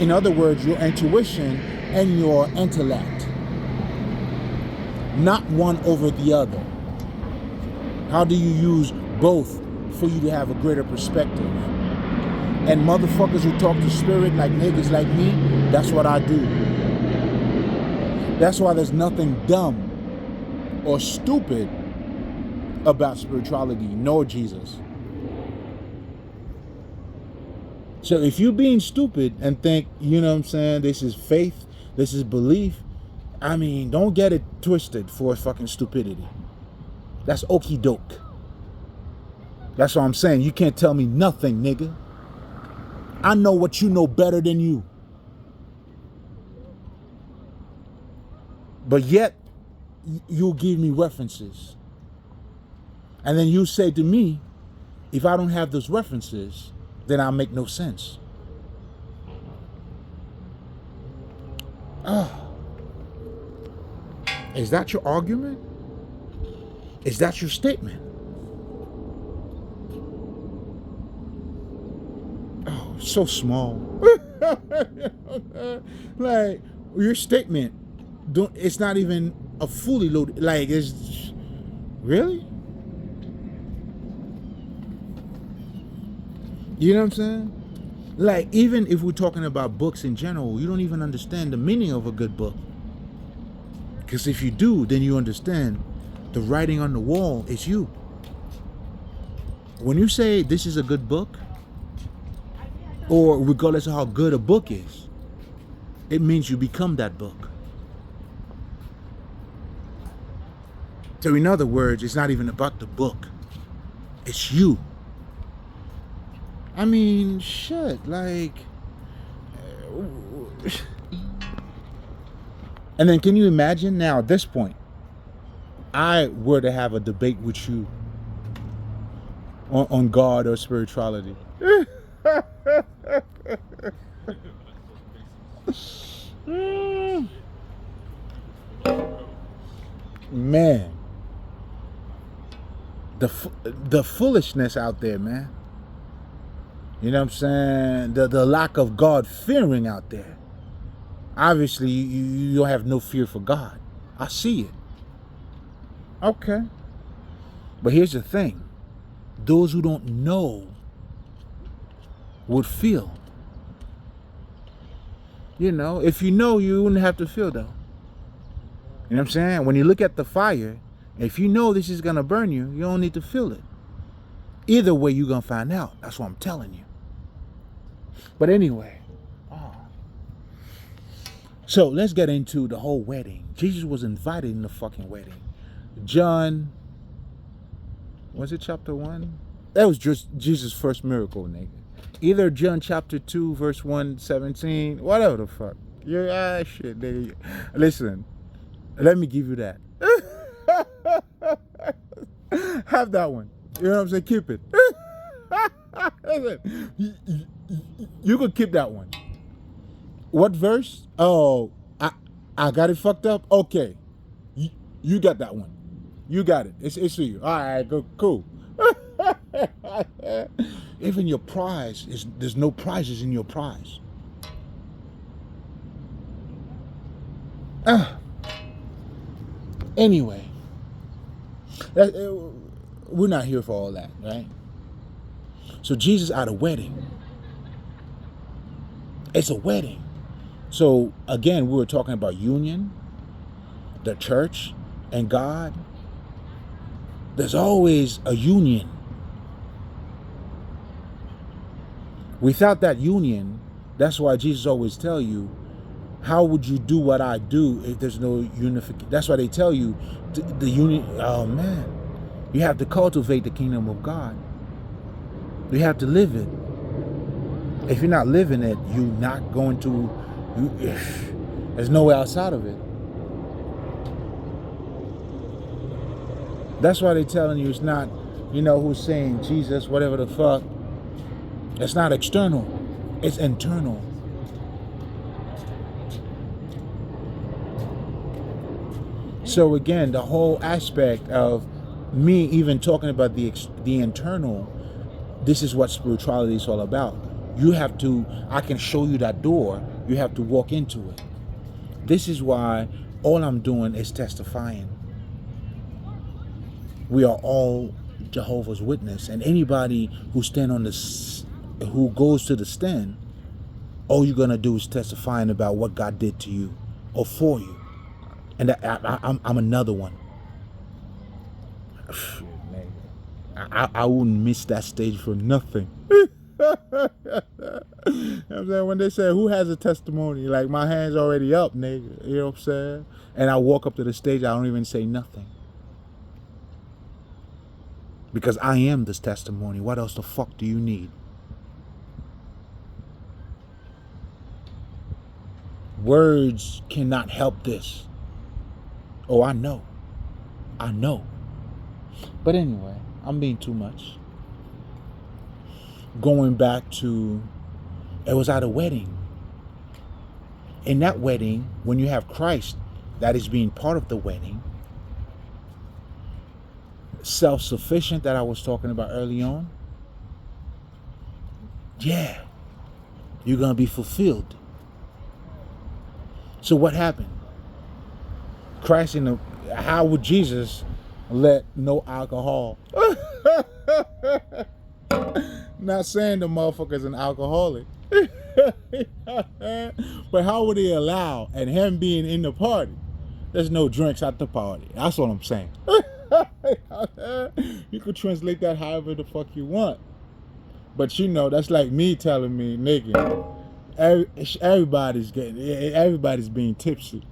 in other words, your intuition and your intellect. Not one over the other. How do you use both for you to have a greater perspective? And motherfuckers who talk to spirit like niggas like me, that's what I do. That's why there's nothing dumb or stupid about spirituality, nor Jesus. So if you're being stupid and think, this is faith, this is belief, don't get it twisted for fucking stupidity. That's okie doke. That's what I'm saying. You can't tell me nothing, nigga. I know what you know better than you. But yet, you'll give me references. And then you say to me, if I don't have those references, then I'll make no sense. Is that your argument? Is that your statement? Oh, so small. Like, your statement, it's not even a fully loaded, like, it's, really? You know what I'm saying? Like, even if we're talking about books in general, you don't even understand the meaning of a good book. Because if you do, then you understand the writing on the wall is you. When you say this is a good book, or regardless of how good a book is, it means you become that book. So in other words, it's not even about the book. It's you. Shit, like... And then can you imagine now at this point, I were to have a debate with you on God or spirituality. Man, the foolishness out there, man. You know what I'm saying? The lack of God fearing out there. Obviously, you don't have no fear for God. I see it. Okay. But here's the thing. Those who don't know would feel. If you know, you wouldn't have to feel, though. You know what I'm saying? When you look at the fire, If you know this is going to burn you, you don't need to feel it. Either way, you're going to find out. That's what I'm telling you. But anyway, so let's get into the whole wedding. Jesus was invited in the fucking wedding. John, was it chapter 1? That was just Jesus' first miracle, nigga. Either John chapter 2, verse 117, whatever the fuck. Yeah, shit, nigga. Listen, let me give you that. Have that one. You know what I'm saying? Keep it. Listen, you could keep that one. What verse? Oh, I got it fucked up? Okay. You got that one. You got it. It's for you. All right, go, cool. Even your prize, there's no prizes in your prize. Anyway, we're not here for all that, right? So Jesus at a wedding. It's a wedding. So again, we were talking about union, the church, and God. There's always a union. Without that union, that's why Jesus always tell you, how would you do what I do if there's no unification? That's why they tell you the union. Oh man, you have to cultivate the kingdom of God. You have to live it. If you're not living it, you're not going to. There's no way outside of it. That's why they're telling you it's not, who's saying Jesus, whatever the fuck. It's not external. It's internal. So again, the whole aspect of me even talking about the internal, this is what spirituality is all about. You have to, I can show you that door, you have to walk into it. This is why all I'm doing is testifying. We are all Jehovah's Witness, and anybody who who goes to the stand, all you're gonna do is testifying about what God did to you or for you. And I'm another one. I wouldn't miss that stage for nothing. I'm saying, when they say who has a testimony, like my hand's already up, nigga. You know what I'm saying? And I walk up to the stage, I don't even say nothing. Because I am this testimony. What else the fuck do you need? Words cannot help this. Oh, I know. But anyway, I'm being too much. Going back to, it was at a wedding. In that wedding, when you have Christ that is being part of the wedding, self-sufficient that I was talking about early on, yeah, you're going to be fulfilled. So what happened? Christ how would Jesus let no alcohol? Not saying the motherfucker's an alcoholic. But how would he allow, and him being in the party, there's no drinks at the party. That's what I'm saying. You could translate that however the fuck you want. But that's like me telling me, nigga, everybody's being tipsy.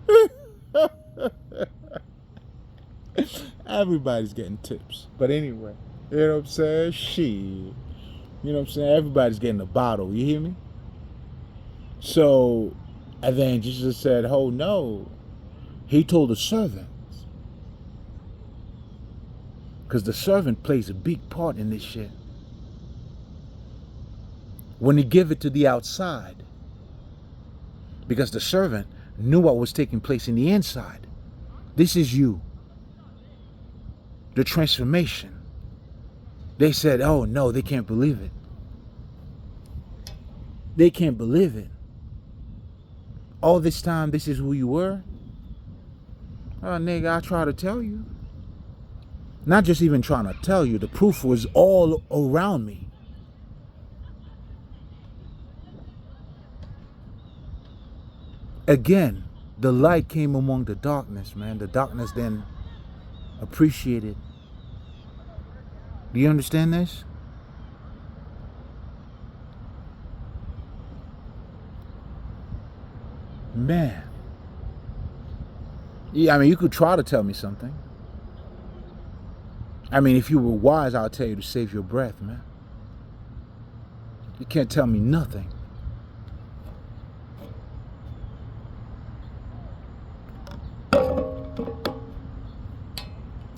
Everybody's getting tips. But anyway, you know what I'm saying? Shit. You know what I'm saying? Everybody's getting a bottle. You hear me? So, and then Jesus said, oh no. He told the servants. Because the servant plays a big part in this shit. When he gave it to the outside. Because the servant knew what was taking place in the inside. This is you. The transformation. They said, oh no, they can't believe it. They can't believe it. All this time, this is who you were? Oh, nigga, I try to tell you. Not just even trying to tell you. The proof was all around me. Again, the light came among the darkness, man. The darkness then appreciate it. Do you understand this? Man. Yeah, I mean, you could try to tell me something. I mean, if you were wise, I'll tell you to save your breath, man. You can't tell me nothing.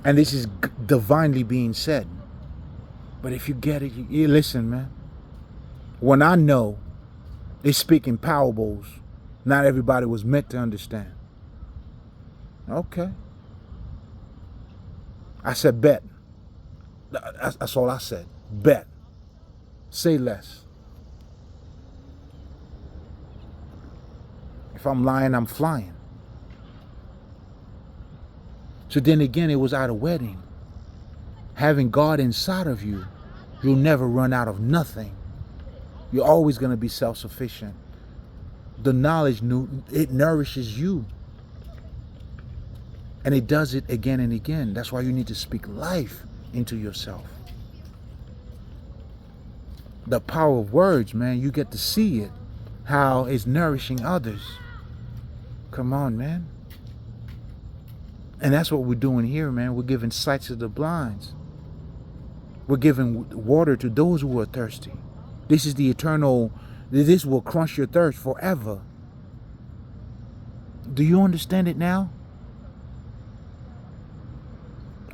And this is divinely being said. But if you get it, you listen, man. When I know they speak in parables, not everybody was meant to understand. Okay. I said bet. That's all I said. Bet. Say less. If I'm lying, I'm flying. So then again, it was at a wedding. Having God inside of you, you'll never run out of nothing. You're always going to be self-sufficient. The knowledge, it nourishes you. And it does it again and again. That's why you need to speak life into yourself. The power of words, man, you get to see it. How it's nourishing others. Come on, man. And that's what we're doing here, man. We're giving sight to the blinds. We're giving water to those who are thirsty. This is the eternal, this will quench your thirst forever. Do you understand it now?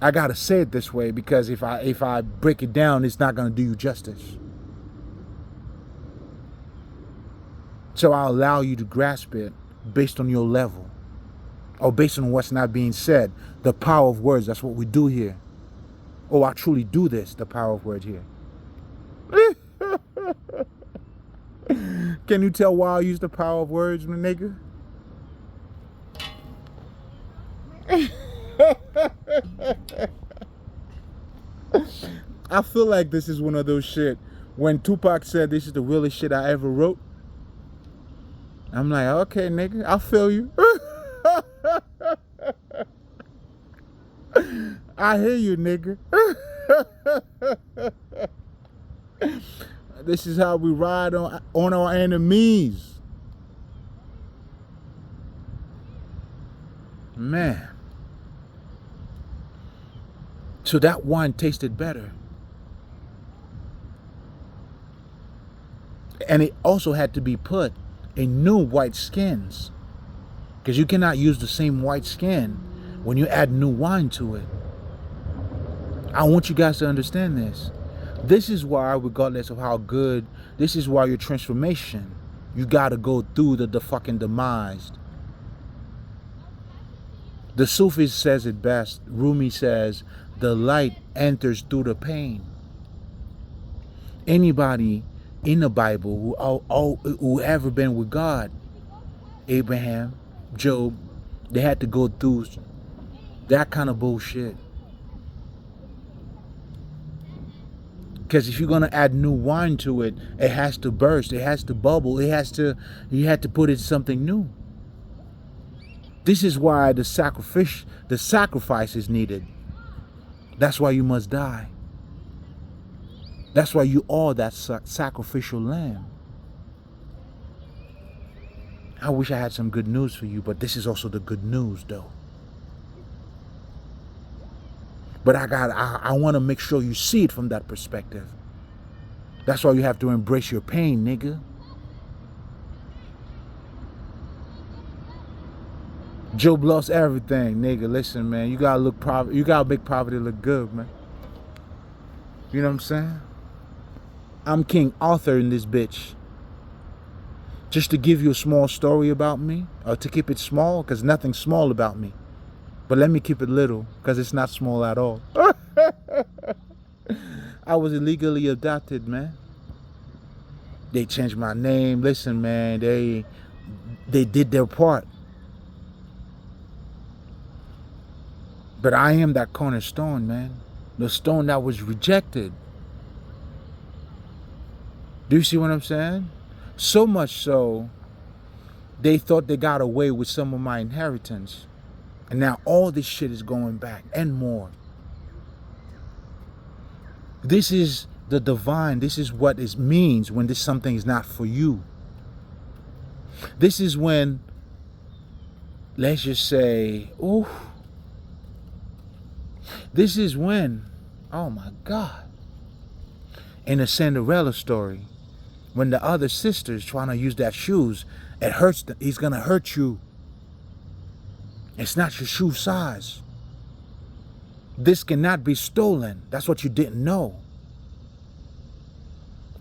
I gotta say it this way because if I break it down, it's not gonna do you justice. So I'll allow you to grasp it based on your level. Or based on what's not being said. The power of words, that's what we do here. Oh, I truly do this, the power of words here. Can you tell why I use the power of words, my nigga? I feel like this is one of those shit. When Tupac said this is the realest shit I ever wrote, I'm like, okay, nigga, I feel you. I hear you, nigga. This is how we ride on our enemies. Man. So that wine tasted better. And it also had to be put in new white skins. Because you cannot use the same white skin when you add new wine to it. I want you guys to understand this. This is why, regardless of how good, this is why your transformation, you got to go through the fucking demise. The Sufi says it best. Rumi says, the light enters through the pain. Anybody in the Bible who ever been with God, Abraham, Job, they had to go through that kind of bullshit. Because if you're going to add new wine to it, it has to burst, it has to bubble, you had to put in something new. This is why the sacrifice is needed. That's why you must die. That's why you are that sacrificial lamb. I wish I had some good news for you, but this is also the good news, though. But I want to make sure you see it from that perspective. That's why you have to embrace your pain, nigga. Job lost everything, nigga. Listen, man, you gotta make poverty look good, man. You know what I'm saying? I'm King Arthur in this bitch. Just to give you a small story about me, or to keep it small, because nothing's small about me. But let me keep it little, because it's not small at all. I was illegally adopted, man. They changed my name. Listen, man, they did their part. But I am that cornerstone, man. The stone that was rejected. Do you see what I'm saying? So much so, they thought they got away with some of my inheritance. And now all this shit is going back and more. This is the divine. This is what it means when this something is not for you. This is when, let's just say, ooh, this is when, oh my God, in the Cinderella story, when the other sister's trying to use that shoes, it hurts. He's gonna hurt you. It's not your shoe size. This cannot be stolen. That's what you didn't know.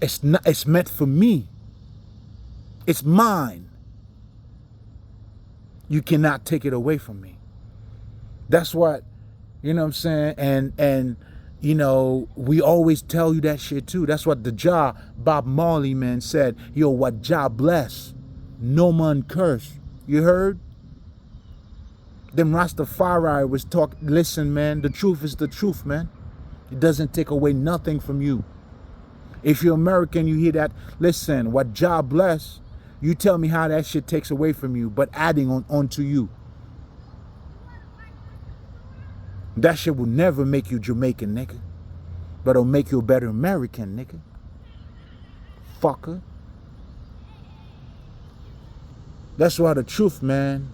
It's not. It's meant for me. It's mine. You cannot take it away from me. That's what, you know what I'm saying? And you know, we always tell you that shit too. That's what the Jah, Bob Marley, man, said. Yo, what Jah bless, no man curse. You heard? Them Rastafari was talk. Listen, man, the truth is the truth, man. It doesn't take away nothing from you. If you're American, you hear that. Listen, what Jah bless, you tell me how that shit takes away from you, but adding on to you. That shit will never make you Jamaican, nigga. But it'll make you a better American, nigga. Fucker. That's why the truth, man.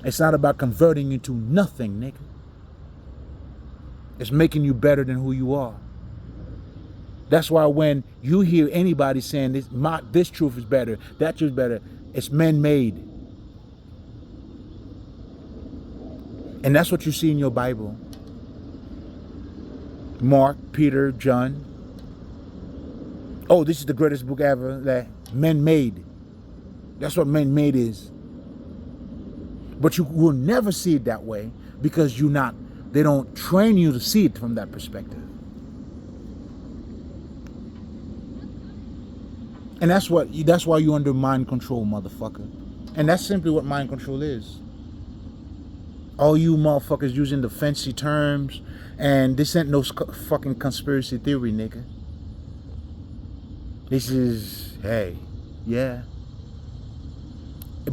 It's not about converting you to nothing, nigga. It's making you better than who you are. That's why when you hear anybody saying this truth is better, that truth is better, it's man-made. And that's what you see in your Bible. Mark, Peter, John. Oh, this is the greatest book ever. That man-made. That's what man-made is. But you will never see it that way because they don't train you to see it from that perspective. And that's why you're under mind control, motherfucker. And that's simply what mind control is. All you motherfuckers using the fancy terms, and this ain't no fucking conspiracy theory, nigga. This is, hey, yeah.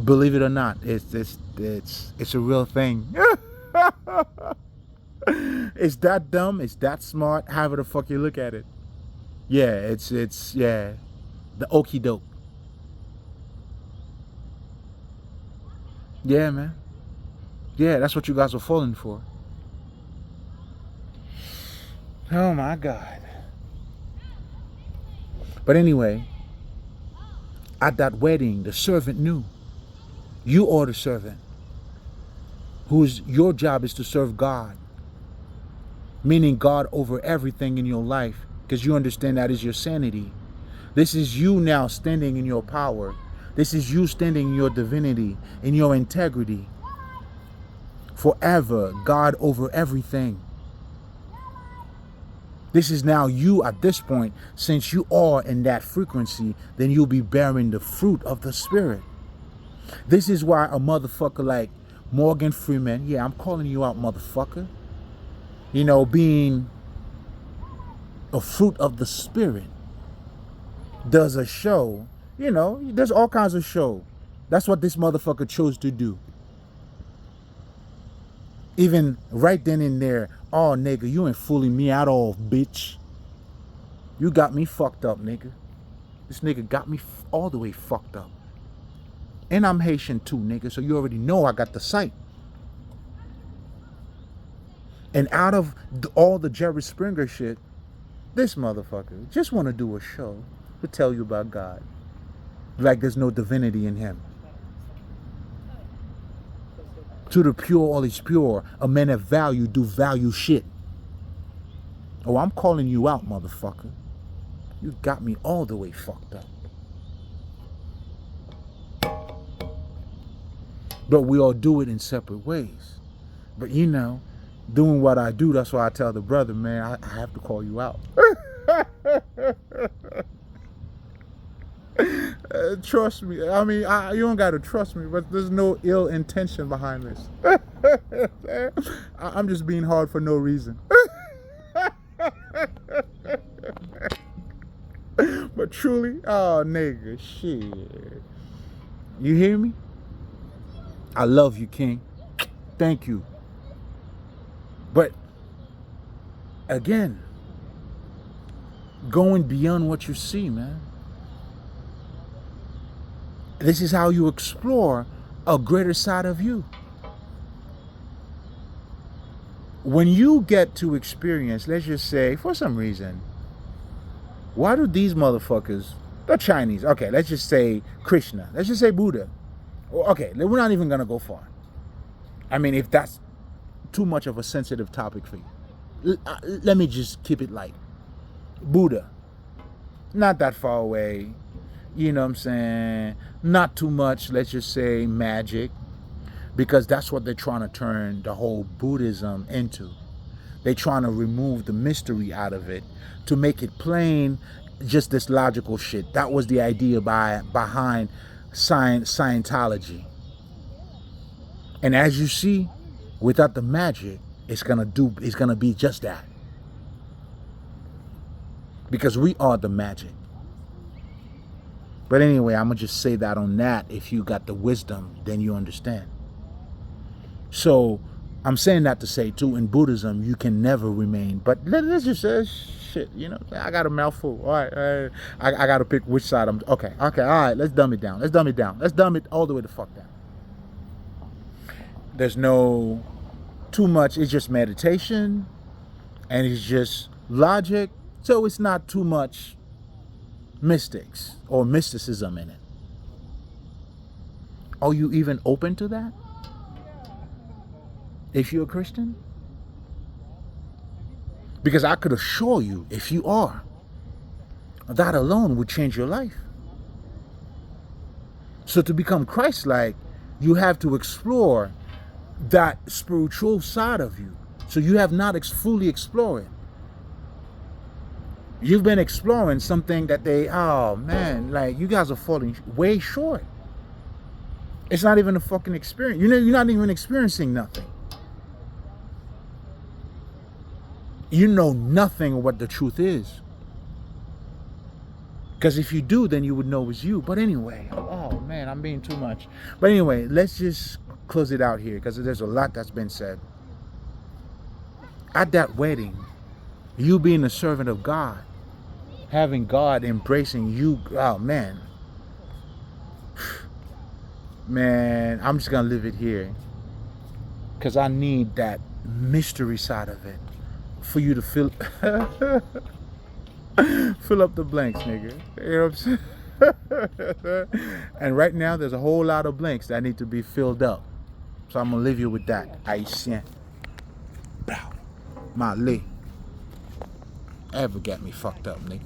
Believe it or not, it's a real thing. It's that dumb, it's that smart, however the fuck you look at it. Yeah, it's yeah, the okie doke. Yeah, man. Yeah, that's what you guys are falling for. Oh my God. But anyway, at that wedding, the servant knew. You are the servant. Your job is to serve God. Meaning God over everything in your life. Because you understand that is your sanity. This is you now standing in your power. This is you standing in your divinity, in your integrity. Forever, God over everything. This is now you at this point. Since you are in that frequency, then you'll be bearing the fruit of the Spirit. This is why a motherfucker like Morgan Freeman, yeah, I'm calling you out, motherfucker. You know, being a fruit of the Spirit, does a show. You know, there's all kinds of show. That's what this motherfucker chose to do. Even right then and there, oh, nigga, you ain't fooling me at all, bitch. You got me fucked up, nigga. This nigga got me all the way fucked up. And I'm Haitian too, nigga, so you already know I got the sight. And out of all the Jerry Springer shit, this motherfucker just want to do a show to tell you about God. Like there's no divinity in him. To the pure, all is pure. A man of value do value shit. Oh, I'm calling you out, motherfucker. You got me all the way fucked up. But we all do it in separate ways. But you know, doing what I do, that's why I tell the brother, man, I have to call you out. Trust me. I mean, you don't got to trust me, but there's no ill intention behind this. I'm just being hard for no reason. But truly, oh, nigga, shit. You hear me? I love you, King. Thank you. But again, going beyond what you see, man. This is how you explore a greater side of you. When you get to experience, let's just say, for some reason, why do these motherfuckers, the Chinese, okay, let's just say Krishna, let's just say Buddha. Okay, we're not even going to go far. I mean, if that's too much of a sensitive topic for you, let me just keep it light. Buddha, not that far away, you know what I'm saying? Not too much, let's just say, magic, because that's what they're trying to turn the whole Buddhism into. They're trying to remove the mystery out of it to make it plain, just this logical shit. That was the idea behind Scientology. And as you see, without the magic, it's gonna be just that. Because we are the magic. But anyway, I'm gonna just say that on that. If you got the wisdom, then you understand. So I'm saying that to say too, in Buddhism, you can never remain. But let's just say, shit, you know, I got a mouthful. All right, I got to pick which side I'm. Okay, all right, let's dumb it down. Let's dumb it all the way the fuck down. There's no too much. It's just meditation, and it's just logic. So it's not too much mystics or mysticism in it. Are you even open to that? If you're a Christian? Because I could assure you, if you are, that alone would change your life. So to become Christ-like, you have to explore that spiritual side of you. So you have not fully explored. You've been exploring something that oh man, like you guys are falling way short. It's not even a fucking experience. You're not even experiencing nothing. You know nothing of what the truth is. Because if you do, then you would know it's you. But anyway, oh man, I'm being too much. But anyway, let's just close it out here because there's a lot that's been said. At that wedding, you being a servant of God, having God embracing you, oh man. Man, I'm just going to leave it here. Because I need that mystery side of it. For you to fill up the blanks, nigga. You know what I'm saying? And right now, there's a whole lot of blanks that need to be filled up. So I'm going to leave you with that. Haitien. Malay. Ever got me fucked up, nigga.